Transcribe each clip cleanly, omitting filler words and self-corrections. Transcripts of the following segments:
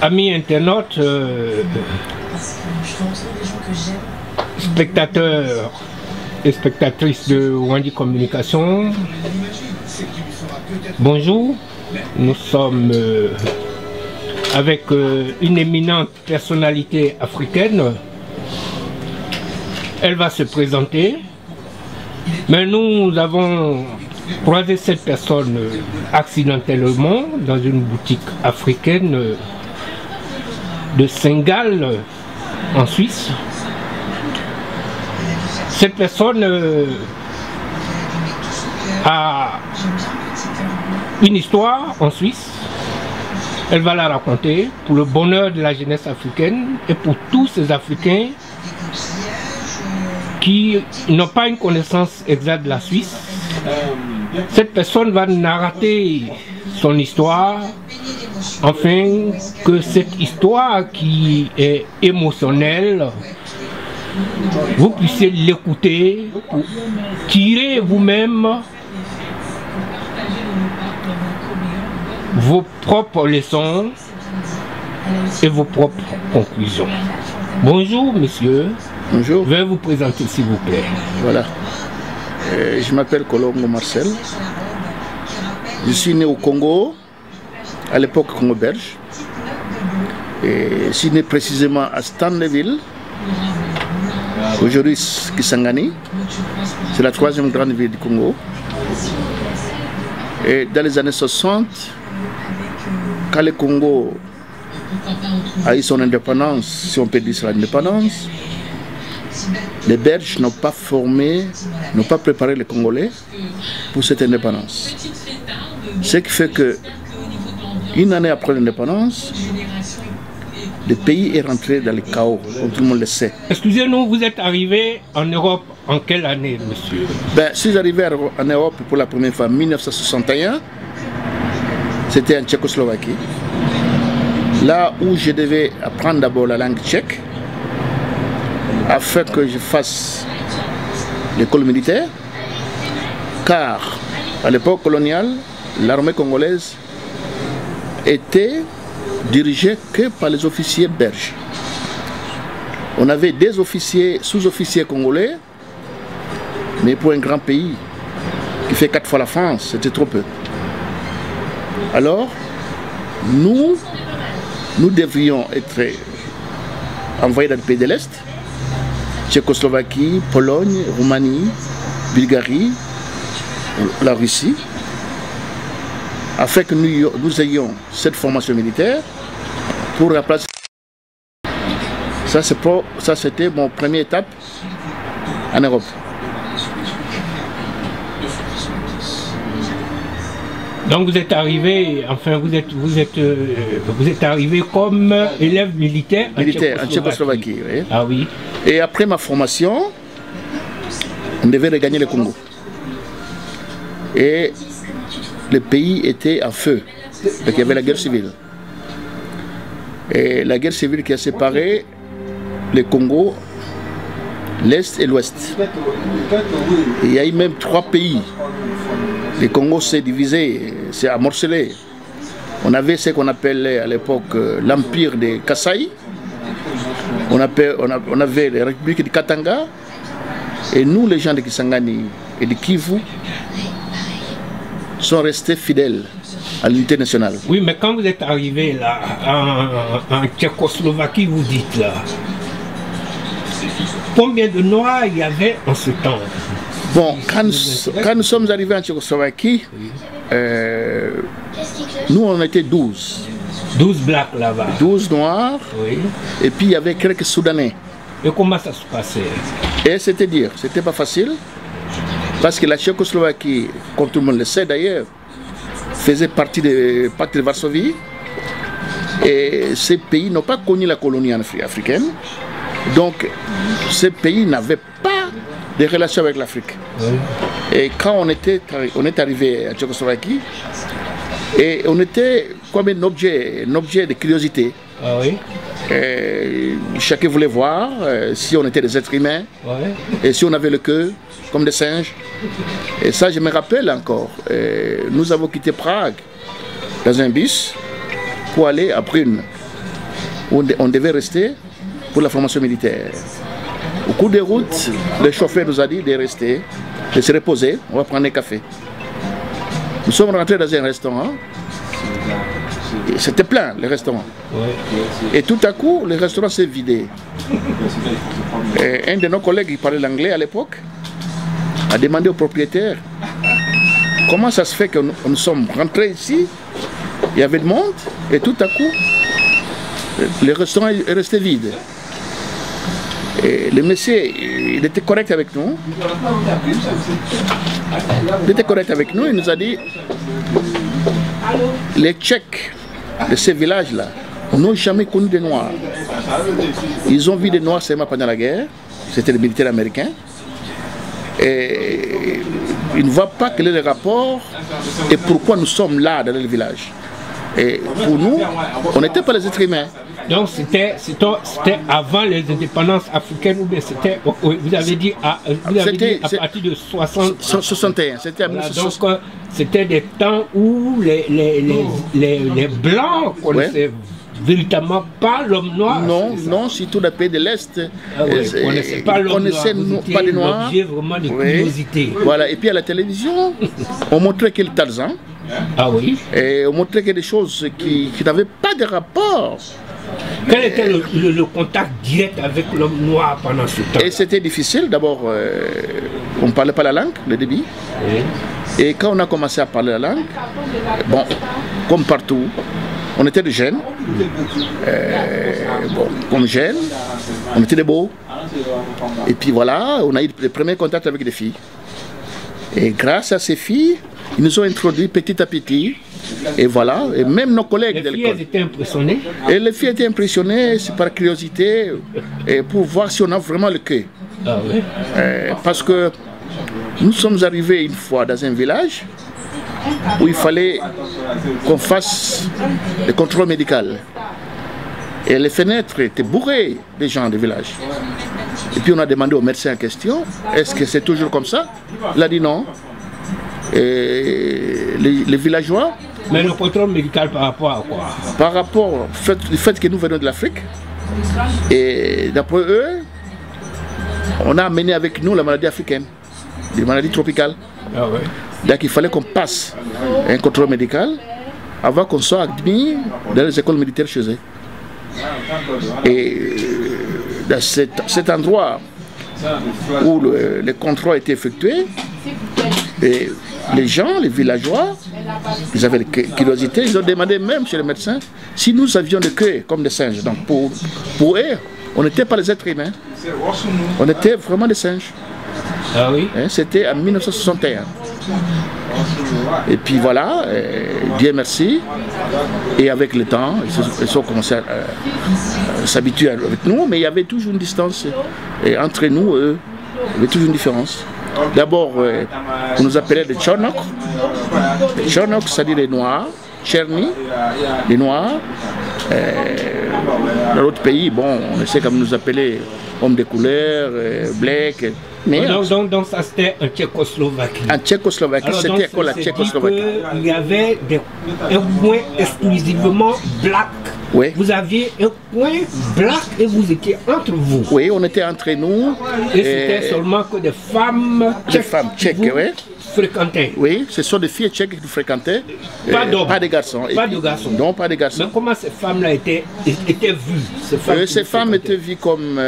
Amis internautes, spectateurs et spectatrices de Wandi Communication, bonjour. Nous sommes avec une éminente personnalité africaine. Elle va se présenter, mais nous avons croisé cette personne accidentellement dans une boutique africaine de Saint-Gall en Suisse. Cette personne a une histoire en Suisse. Elle va la raconter pour le bonheur de la jeunesse africaine et pour tous ces Africains qui n'ont pas une connaissance exacte de la Suisse. Cette personne va narrater son histoire, afin que cette histoire qui est émotionnelle, vous puissiez l'écouter, tirer vous-même vos propres leçons et vos propres conclusions. Bonjour monsieur. Bonjour. Veuillez vous présenter s'il vous plaît. Voilà. Je m'appelle Kolongo Marcel. Je suis né au Congo, à l'époque Congo-Belge. Je suis né précisément à Stanleyville, aujourd'hui Kisangani. C'est la troisième grande ville du Congo. Et dans les années 60, quand le Congo a eu son indépendance, si on peut dire c'est l'indépendance, les Belges n'ont pas formé, n'ont pas préparé les Congolais pour cette indépendance. Ce qui fait que, une année après l'indépendance, le pays est rentré dans le chaos, comme tout le monde le sait. Excusez-nous, vous êtes arrivé en Europe en quelle année, monsieur? Je suis arrivé en Europe pour la première fois en 1961. C'était en Tchécoslovaquie. Là où je devais apprendre d'abord la langue tchèque, afin que je fasse l'école militaire, car à l'époque coloniale, l'armée congolaise était dirigée que par les officiers belges. On avait des officiers, sous-officiers congolais, mais pour un grand pays qui fait 4 fois la France, c'était trop peu. Alors, nous devrions être envoyés dans le pays de l'Est, Tchécoslovaquie, Pologne, Roumanie, Bulgarie, la Russie, afin que nous ayons cette formation militaire pour remplacer. Ça c'était mon première étape en Europe. Donc vous êtes arrivé, enfin vous êtes arrivé comme élève militaire en Tchécoslovaquie. Oui. Ah oui. Et après ma formation, on devait regagner le Congo. Et le pays était en feu. Donc il y avait la guerre civile. Et la guerre civile qui a séparé le Congo, l'Est et l'Ouest. Il y a eu même 3 pays. Le Congo s'est divisé, s'est amorcelé. On avait ce qu'on appelait à l'époque l'empire de Kasaï. On avait les républiques de Katanga. Et nous, les gens de Kisangani et de Kivu, sont restés fidèles à l'unité nationale. Oui, mais quand vous êtes arrivé là, en Tchécoslovaquie, vous dites là, combien de Noirs il y avait en ce temps? Bon, quand nous sommes arrivés en Tchécoslovaquie, nous on était 12. 12 blacks là-bas. 12 noirs, oui. Et puis il y avait quelques Soudanais. Et comment ça se passait? Et c'était pas facile, parce que la Tchécoslovaquie, comme tout le monde le sait d'ailleurs, faisait partie de Varsovie, et ces pays n'ont pas connu la colonie africaine, donc ces pays n'avaient pas de relations avec l'Afrique. Oui. Et quand on est arrivé à Tchécoslovaquie, et on était comme un objet de curiosité. Ah oui. Chacun voulait voir si on était des êtres humains, ouais. Et si on avait le queue comme des singes. Et ça, je me rappelle encore. Nous avons quitté Prague dans un bus pour aller à Brune. où on devait rester pour la formation militaire. Au cours des routes, le chauffeur nous a dit de rester, de se reposer, on va prendre un café. Nous sommes rentrés dans un restaurant, c'était plein le restaurant. Et tout à coup, le restaurant s'est vidé. Et un de nos collègues qui parlait l'anglais à l'époque a demandé au propriétaire comment ça se fait que nous sommes rentrés ici, il y avait du monde, et tout à coup, le restaurant est resté vide. Et le monsieur, il était correct avec nous. Il était correct avec nous, il nous a dit les Tchèques de ces villages-là n'ont jamais connu des Noirs. Ils ont vu des Noirs seulement pendant la guerre, c'était les militaires américains. Et ils ne voient pas quel est le rapport et pourquoi nous sommes là dans le village. Et pour nous, on n'était pas les êtres humains. Donc c'était avant les indépendances africaines ou bien c'était, vous avez dit à partir de 61, c'était à 1960. Donc c'était des temps où les Blancs connaissaient véritablement pas l'homme noir. Non, non, surtout dans les pays de l'Est. Ah oui, on ne connaissait pas l'homme noir, pas de noirs. Vraiment de curiosité. Voilà, et puis à la télévision, on montrait qu'il Tarzan. Ah oui. Et on montrait qu'il y a des choses qui n'avaient pas de rapport. Quel était le contact direct avec l'homme noir pendant ce temps? Et c'était difficile. D'abord, on ne parlait pas la langue, le débit. Oui. Et quand on a commencé à parler la langue, bon, comme partout, on était des jeunes. Bon, comme jeunes, on était des beaux. Et puis voilà, on a eu les premiers contacts avec des filles. Et grâce à ces filles, ils nous ont introduits petit à petit. Et voilà, et même nos collègues de l'école. Les filles étaient impressionnées. Et les filles étaient impressionnées par curiosité et pour voir si on a vraiment le cœur. Ah oui. Parce que nous sommes arrivés une fois dans un village où il fallait qu'on fasse le contrôle médical. Et les fenêtres étaient bourrées des gens du village. Et puis on a demandé au médecin en question, est-ce que c'est toujours comme ça? Il a dit non. Et les villageois. Mais le contrôle médical par rapport à quoi? Par rapport au fait que nous venons de l'Afrique. Et d'après eux, on a amené avec nous la maladie africaine, des maladies tropicales. Ah ouais. Donc il fallait qu'on passe un contrôle médical avant qu'on soit admis dans les écoles militaires chez eux. Et dans cet endroit où le contrôle a été effectué, et les gens, les villageois, ils avaient la curiosité, ils ont demandé même chez le médecin si nous avions le cœur comme des singes. Donc pour eux, on n'était pas les êtres humains, on était vraiment des singes. Ah oui. C'était en 1961. Et puis voilà, Dieu merci. Et avec le temps, ils ont commencé à s'habituer avec nous, mais il y avait toujours une distance entre nous et eux. Il y avait toujours une différence. D'abord, on nous appelait des Tchonok. Les Tchonok, c'est-à-dire les Noirs. Tcherni, les Noirs. Dans l'autre pays, bon, on sait comme nous appeler hommes de couleur, black. Mais donc ça c'était en Tchécoslovaquie. En Tchécoslovaquie, c'était quoi la Tchécoslovaquie? Il y avait un coin exclusivement black. Oui. Vous aviez un coin black et vous étiez entre vous. Oui, on était entre nous. Et c'était seulement que des femmes tchèques. Des femmes tchèques, oui. Fréquentaient. Oui, ce sont des filles tchèques qui nous fréquentaient. Pas d'hommes. Pas de garçons. Pas de garçons. Non, pas de garçons. Mais comment ces femmes-là étaient vues? Ces femmes étaient vues comme...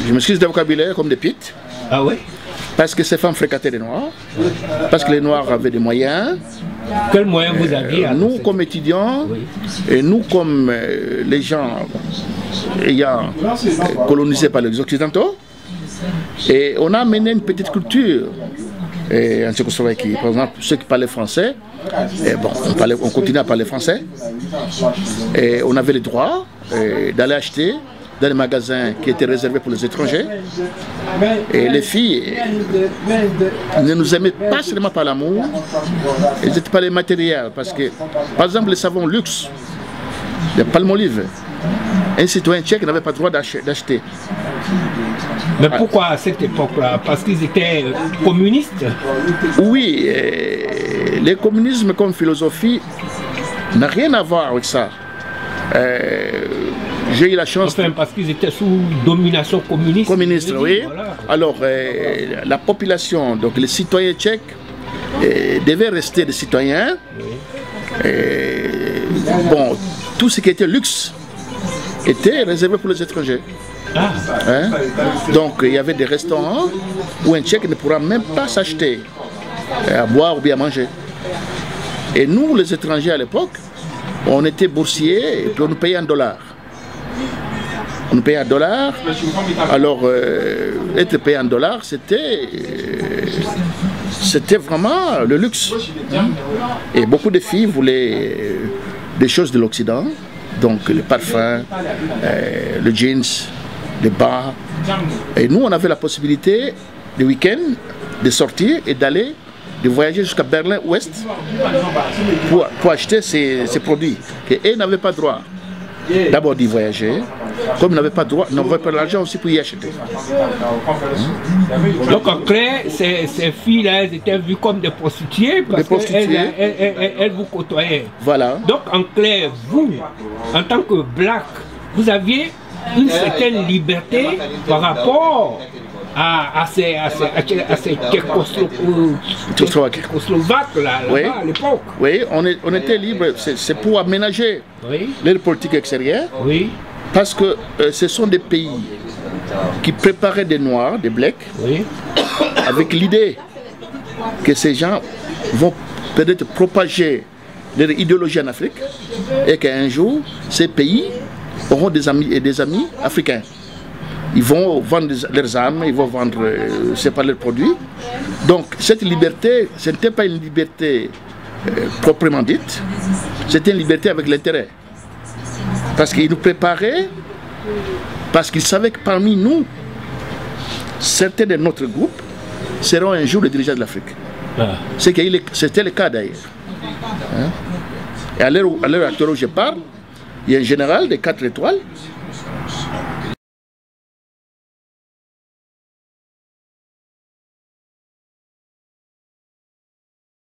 je m'excuse de vocabulaire, comme des pites. Ah oui? Parce que ces femmes fréquentaient les Noirs. Parce que les Noirs avaient des moyens. Quels moyens vous aviez? Nous, comme étudiants, oui. Et nous, comme les gens ayant colonisé par les Occidentaux, et on a amené une petite culture en Tchécoslovaquie. Par exemple, ceux qui parlaient français, et bon, on continuait à parler français. Et on avait le droit d'aller acheter dans les magasins qui étaient réservés pour les étrangers. Et les filles ne nous aimaient pas seulement par l'amour, elles étaient par les matériels. Parce que, par exemple, les savons luxe, les palmolive, un citoyen tchèque n'avait pas le droit d'acheter. Mais pourquoi à cette époque-là? Parce qu'ils étaient communistes? Oui, le communisme comme philosophie n'a rien à voir avec ça. J'ai eu la chance... Enfin, parce qu'ils étaient sous domination communiste. Communiste, oui. Voilà. Alors, la population, donc les citoyens tchèques, devaient rester des citoyens. Oui. Bon, tout ce qui était luxe était réservé pour les étrangers. Ah. Hein? Donc, il y avait des restaurants où un Tchèque ne pourra même pas s'acheter à boire ou bien à manger. Et nous, les étrangers à l'époque, on était boursiers et puis on nous payait en dollars. On nous payait en dollars. Alors, être payé en dollars, c'était vraiment le luxe. Et beaucoup de filles voulaient des choses de l'Occident, donc le parfum, le jeans, les bas. Et nous, on avait la possibilité, le week-end, de sortir et d'aller, de voyager jusqu'à Berlin-Ouest pour acheter ces produits. Et ils n'avaient pas droit d'abord d'y voyager, comme ils n'avaient pas droit, n'avaient pas l'argent aussi pour y acheter. Donc en clair, ces filles-là, elles étaient vues comme des prostituées parce qu'elles vous côtoyaient. Voilà. Donc en clair, vous, en tant que black, vous aviez une certaine liberté par rapport à ces Tchécoslovaques là, oui. À l'époque. Oui, on était libre, c'est pour aménager leur politique extérieure, oui. Parce que ce sont des pays qui préparaient des Noirs, des Blacks, oui. Avec l'idée que ces gens vont peut-être propager leur idéologie en Afrique et qu'un jour, ces pays auront des amis africains. Ils vont vendre leurs armes, ils vont vendre leurs produits. Donc cette liberté, ce n'était pas une liberté proprement dite, c'était une liberté avec l'intérêt. Parce qu'ils nous préparaient, parce qu'ils savaient que parmi nous, certains de notre groupe seront un jour les dirigeants de l'Afrique. Ah. C'était le cas d'ailleurs. Hein? Et à l'heure actuelle où je parle, il y a un général de 4 étoiles